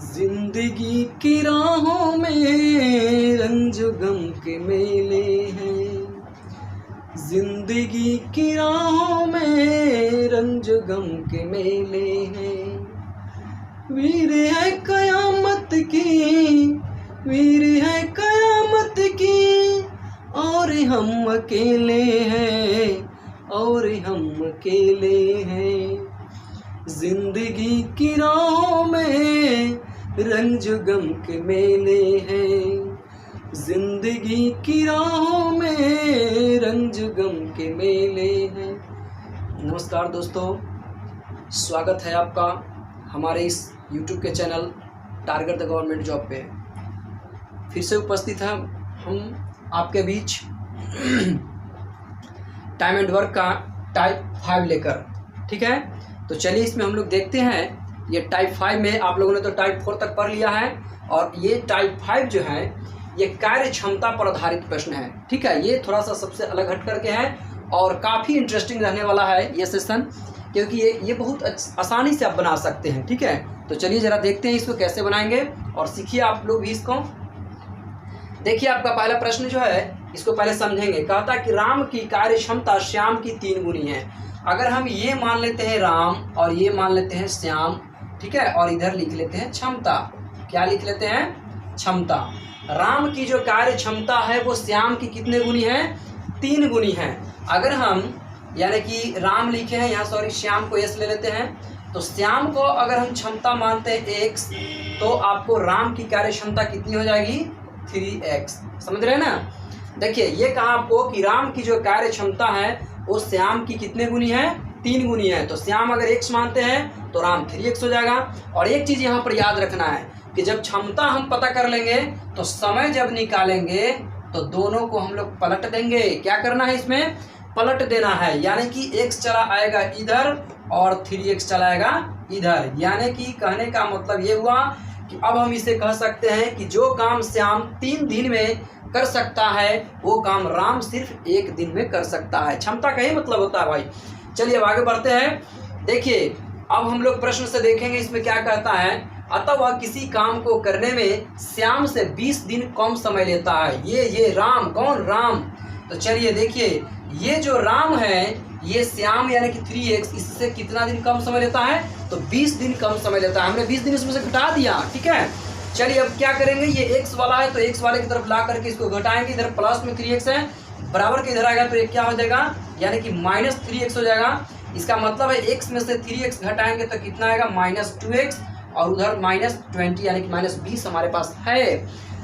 जिंदगी की राहों में रंज गम के मेले हैं। जिंदगी की राहों में रंज गम के मेले हैं। वीर है कयामत की, वीर है कयामत की, और हम अकेले हैं, और हम अकेले हैं। जिंदगी की राहों में रंज गम के मेले हैं। जिंदगी की राहों में रंज गम के मेले हैं। नमस्कार दोस्तों, स्वागत है आपका हमारे इस YouTube के channel target the government job पे। फिर से उपस्थित है हम आपके बीच टाइम एंड वर्क का टाइप 5 लेकर। ठीक है, तो चलिए इसमें हम लोग देखते हैं। ये टाइप 5 में आप लोगों ने तो टाइप 4 तक पढ़ लिया है, और ये टाइप 5 जो है ये कार्य क्षमता पर आधारित प्रश्न है। ठीक है, ये थोड़ा सा सबसे अलग हट करके है और काफ़ी इंटरेस्टिंग रहने वाला है ये सेशन, क्योंकि ये बहुत आसानी से आप बना सकते हैं। ठीक है, तो चलिए ज़रा देखते हैं इसको कैसे बनाएंगे और सीखिए आप लोग भी इसको। देखिए, आपका पहला प्रश्न जो है इसको पहले समझेंगे। कहता है कि राम की कार्य क्षमता श्याम की 3 गुनी है। अगर हम ये मान लेते हैं राम और ये मान लेते हैं श्याम, ठीक है, और इधर लिख लेते हैं क्षमता। क्या लिख लेते हैं? क्षमता। राम की जो कार्य क्षमता है वो श्याम की कितने गुनी है? 3 गुनी है। अगर हम यानी कि राम लिखे हैं यहाँ, सॉरी श्याम को एस ले लेते हैं, तो श्याम को अगर हम क्षमता मानते हैं एक्स, तो आपको राम की कार्य क्षमता कितनी हो जाएगी? 3x। समझ रहे हैं ना? देखिए, ये कहा आपको कि राम की जो कार्य क्षमता है वो श्याम की कितने गुनी है? 3 गुनी है। तो श्याम अगर x मानते हैं तो राम 3x हो जाएगा। और एक चीज यहाँ पर याद रखना है कि जब क्षमता हम पता कर लेंगे तो समय जब निकालेंगे तो दोनों को हम लोग पलट देंगे। क्या करना है? इसमें पलट देना है, यानी कि x चला आएगा इधर और 3x चला आएगा इधर। यानी कि कहने का मतलब ये हुआ कि अब हम इसे कह सकते हैं कि जो काम श्याम 3 दिन में कर सकता है वो काम राम सिर्फ 1 दिन में कर सकता है। क्षमता का ही मतलब होता है भाई। चलिए अब आगे बढ़ते हैं। देखिए, अब हम लोग प्रश्न से देखेंगे इसमें क्या कहता है। अतः वह किसी काम को करने में श्याम से 20 दिन कम समय लेता है। ये राम, कौन? राम। तो चलिए देखिए, ये जो राम है ये श्याम यानी कि 3x, इससे कितना दिन कम समय लेता है? तो 20 दिन कम समय लेता है। हमने 20 दिन इसमें से घटा दिया। ठीक है, चलिए अब क्या करेंगे, ये x वाला है तो x वाले की तरफ ला करके इसको घटाएंगे। इधर प्लस में 3x है, बराबर के इधर आएगा तो ये क्या हो जाएगा? यानी कि -3x हो जाएगा। इसका मतलब है x में से 3x घटाएंगे तो कितना आएगा? -2x, और उधर -20 यानी कि -20 हमारे पास है।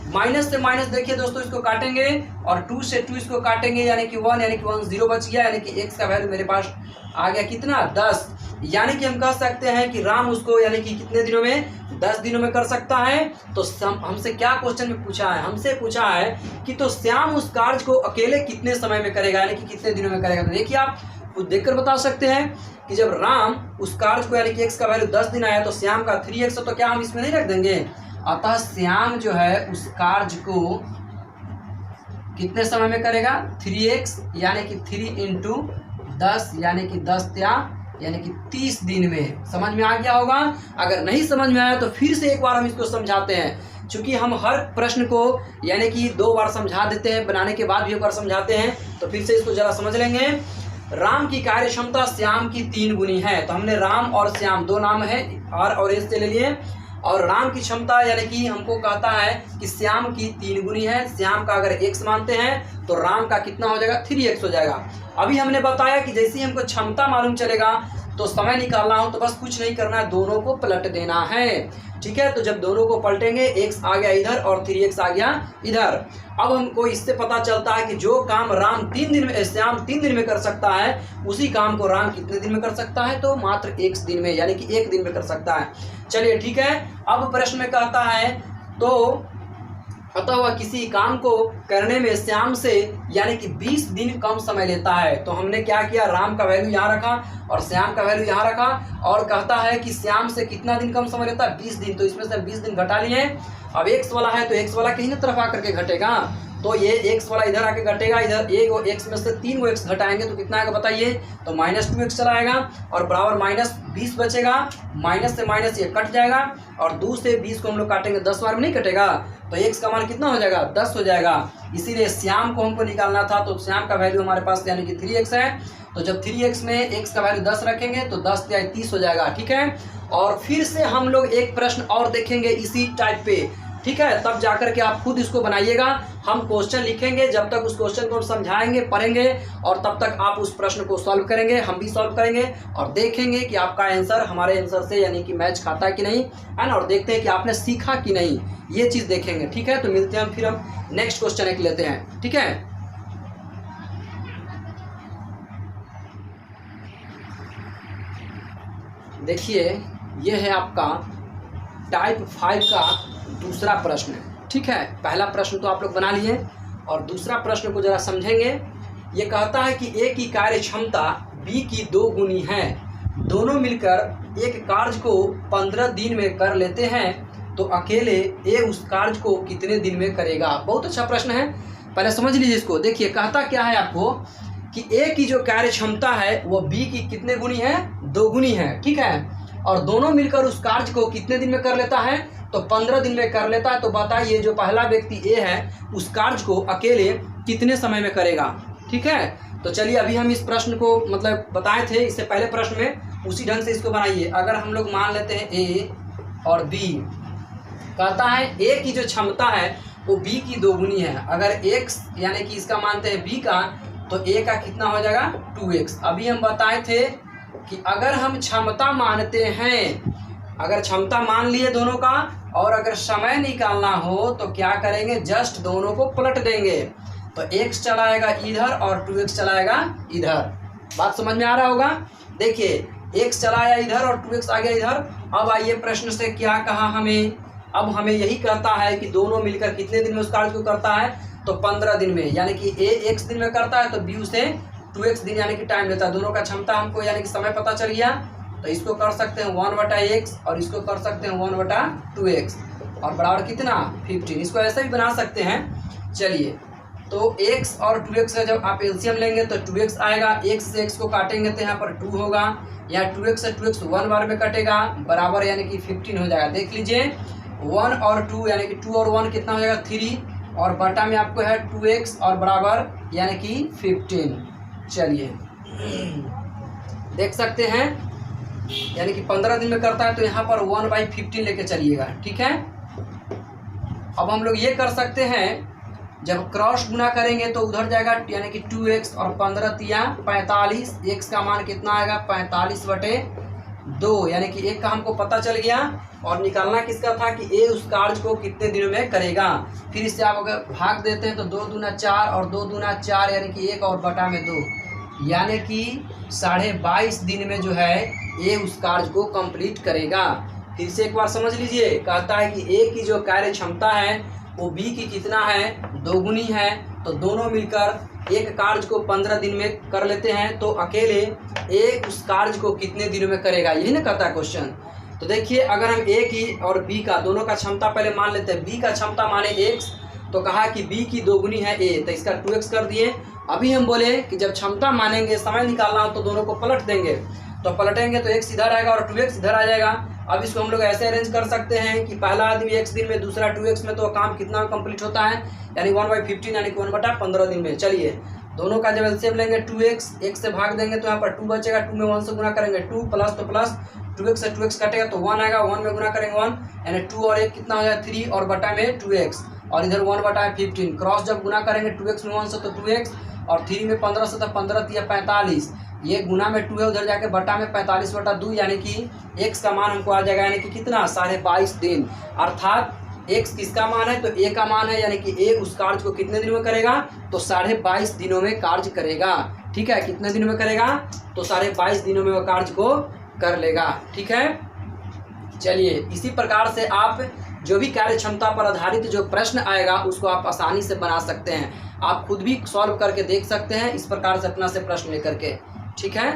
माइनस से माइनस देखिए दोस्तों, इसको काटेंगे और 2 से 2 इसको काटेंगे, यानी कि 1, यानी कि 1 0 बच गया। यानी कि x का वैल्यू मेरे पास आ गया कितना? 10। यानी कि हम कह सकते हैं कि राम उसको यानी कि कितने दिनों में? 10 दिनों में कर सकता है। तो हमसे क्या क्वेश्चन में पूछा है? हमसे पूछा है कि तो श्याम उस कार्य को अकेले कितने समय में करेगा, यानी कि कितने दिनों में करेगा। तो देखिए, आप खुद देखकर बता सकते हैं कि जब राम उस कार्य को यानी कि x का वैल्यू 10 दिन आया तो श्याम का 3x, तो क्या हम इसमें नहीं रख देंगे? अतः श्याम जो है उस कार्य को कितने समय में करेगा? 3x, यानी कि 3 × 10 यानी कि 10 यानी कि 30 दिन में। समझ में आ गया होगा? अगर नहीं समझ में आया तो फिर से एक बार हम इसको समझाते हैं, क्योंकि हम हर प्रश्न को यानी कि 2 बार समझा देते हैं, बनाने के बाद भी एक बार समझाते हैं। तो फिर से इसको जरा समझ लेंगे। राम की कार्य क्षमता श्याम की 3 गुनी है। तो हमने राम और श्याम 2 नाम है, आर और एस से ले लिए। और राम की क्षमता यानी कि हमको कहता है कि श्याम की 3 गुनी है। श्याम का अगर x मानते हैं तो राम का कितना हो जाएगा? 3x हो जाएगा। अभी हमने बताया कि जैसे ही हमको क्षमता मालूम चलेगा तो समय निकालना हो तो बस कुछ नहीं करना है, दोनों को पलट देना है। ठीक है, तो जब दोनों को पलटेंगे x आ गया इधर और 3x आ गया इधर। अब हमको इससे पता चलता है कि जो काम राम 3 दिन में, श्याम 3 दिन में कर सकता है, उसी काम को राम कितने दिन में कर सकता है? तो मात्र 1 दिन में, यानी कि 1 दिन में कर सकता है। चलिए ठीक है, अब प्रश्न में कहता है तो अतः वह किसी काम को करने में श्याम से यानी कि 20 दिन कम समय लेता है। तो हमने क्या किया? राम का वैल्यू यहाँ रखा और श्याम का वैल्यू यहाँ रखा, और कहता है कि श्याम से कितना दिन कम समय लेता है? 20 दिन। तो इसमें से 20 दिन घटा लिए। अब x वाला है तो x वाला कहीं ना तरफ आकर के घटेगा, तो ये x वाला इधर आके घटेगा, इधर एक x में से 3 को x घटाएंगे तो कितना आएगा बताइए, तो -2x चला आएगा और बराबर -20 बचेगा, माइनस से माइनस ये कट जाएगा और 2 से 20 को हम लोग काटेंगे 10 बार में नहीं कटेगा, तो x का मान कितना हो जाएगा 10 हो जाएगा। इसीलिए श्याम को हमको निकालना था, तो श्याम का वैल्यू हमारे पास यानी कि 3x है, तो जब 3x में x का वैल्यू 10 रखेंगे तो 10 या 30 हो जाएगा, ठीक है। और फिर से हम लोग एक प्रश्न और देखेंगे इसी टाइप पे, ठीक है, तब जाकर के आप खुद इसको बनाइएगा। हम क्वेश्चन लिखेंगे, जब तक उस क्वेश्चन को समझाएंगे पढ़ेंगे और तब तक आप उस प्रश्न को सॉल्व करेंगे, हम भी सॉल्व करेंगे और देखेंगे कि आपका आंसर हमारे आंसर से यानी कि मैच खाता है कि नहीं, है ना, और देखते हैं कि आपने सीखा कि नहीं, ये चीज़ देखेंगे, ठीक है। तो मिलते हैं फिर हम नेक्स्ट क्वेश्चन एक लेते हैं, ठीक है। देखिए ये है आपका टाइप 5 का दूसरा प्रश्न, ठीक है। पहला प्रश्न तो आप लोग बना लिए और दूसरा प्रश्न को जरा समझेंगे। ये कहता है कि ए की कार्य क्षमता बी की 2 गुनी है, दोनों मिलकर एक कार्य को 15 दिन में कर लेते हैं, तो अकेले ए उस कार्य को कितने दिन में करेगा। बहुत अच्छा प्रश्न है, पहले समझ लीजिए इसको। देखिए कहता क्या है आपको कि ए की जो कार्य क्षमता है वो बी की कितने गुनी है, 2 गुनी है, ठीक है, और दोनों मिलकर उस कार्य को कितने दिन में कर लेता है, तो 15 दिन में कर लेता है। तो बताइए जो पहला व्यक्ति ए है उस कार्य को अकेले कितने समय में करेगा, ठीक है। तो चलिए अभी हम इस प्रश्न को मतलब बताए थे इससे पहले प्रश्न में, उसी ढंग से इसको बनाइए। अगर हम लोग मान लेते हैं ए और बी, कहता है ए की जो क्षमता है वो बी की 2 गुनी है, अगर x यानी कि इसका मानते हैं बी का, तो ए का कितना हो जाएगा 2x। अभी हम बताए थे कि अगर हम क्षमता मानते हैं, अगर क्षमता मान लिए दोनों का और अगर समय निकालना हो तो क्या करेंगे, जस्ट दोनों को पलट देंगे, तो x चलाएगा इधर और 2x चलाएगा इधर। बात समझ में आ रहा होगा। देखिए x चलाया इधर और 2x आ गया इधर। अब आइए प्रश्न से क्या कहा हमें, अब हमें यही कहता है कि दोनों मिलकर कितने दिन में उस कार्य को करता है, तो 15 दिन में, यानी कि a x दिन में करता है तो b उसे 2x दिन यानी कि टाइम लेता है। दोनों का क्षमता हमको यानी कि समय पता चल गया, तो इसको कर सकते हैं 1/x और इसको कर सकते हैं 1/2x और बराबर कितना 15। इसको ऐसे भी बना सकते हैं। चलिए तो x और 2x का जब आप एलसीएम लेंगे तो 2x आएगा, x से x को काटेंगे तो यहाँ पर 2 होगा, या 2x से 2x 1 बार में कटेगा, बराबर यानी कि 15 हो जाएगा। देख लीजिए 1 और 2 यानी कि 2 और 1 कितना हो जाएगा 3 और बटा में आपको है 2x और बराबर यानी कि 15। चलिए देख सकते हैं यानी कि 15 दिन में करता है, तो यहाँ पर 1/15 लेके चलिएगा, ठीक है। अब हम लोग ये कर सकते हैं, जब क्रॉस गुना करेंगे तो उधर जाएगा यानी कि 2x और 15 तिया 45, x का मान कितना आएगा 45/2, यानी कि एक का हमको पता चल गया। और निकालना किसका था कि ए उस कार्य को कितने दिनों में करेगा। फिर इससे आप अगर भाग देते हैं तो 2 दूना 4 और 2 दूना 4 यानी कि 1 और बटा में 2, यानी कि 22.5 दिन में जो है ए उस कार्य को कंप्लीट करेगा। फिर से एक बार समझ लीजिए, कहता है कि ए की जो कार्य क्षमता है वो बी की कितना है 2 गुनी है, तो दोनों मिलकर एक कार्य को 15 दिन में कर लेते हैं, तो अकेले ए उस कार्य को कितने दिनों में करेगा, यही ना कहता है क्वेश्चन। तो देखिए अगर हम ए की और बी का दोनों का क्षमता पहले मान लेते हैं, बी का क्षमता माने x, तो कहा कि बी की 2 गुनी है ए, तो इसका 2x कर दिए। अभी हम बोले कि जब क्षमता मानेंगे समय निकालना हो तो दोनों को पलट देंगे, तो पलटेंगे तो x इधर आएगा और 2x इधर आ जाएगा। अब इसको हम लोग ऐसे अरेंज कर सकते हैं कि पहला आदमी x दिन में, दूसरा 2x में, तो काम कितना कंप्लीट होता है यानी 1/15 यानी कि 1/15 दिन में। चलिए दोनों का जब एलसीएम लेंगे 2x, x से भाग देंगे तो यहाँ पर 2 बचेगा, 2 में 1 से गुना करेंगे 2 प्लस, तो प्लस 2x से 2x कटेगा तो 1 आएगा, 1 में गुना करेंगे 1 यानी 2 और 1 कितना हो जाएगा 3 और बटा में 2x और इधर 1/15। क्रॉस जब गुना करेंगे 2x में 1 से तो 2x और 3 में 15 से तो 15 या 45, ये गुना में 2 है, उधर जाके बटा में 45/2 यानी कि x का मान हमको आ जाएगा यानी कि कितना 22.5 दिन। अर्थात x किसका मान है तो a का मान है, यानी कि a उस कार्य को कितने दिनों में करेगा तो 22.5 दिनों में कार्य करेगा। ठीक है, कितने दिनों में करेगा तो 22.5 दिनों में वह कार्य को कर लेगा। ठीक है, चलिए इसी प्रकार से आप जो भी कार्य क्षमता पर आधारित जो प्रश्न आएगा उसको आप आसानी से बना सकते हैं। आप खुद भी सॉल्व करके देख सकते हैं इस प्रकार से अपना से प्रश्न लेकर के। ठीक है।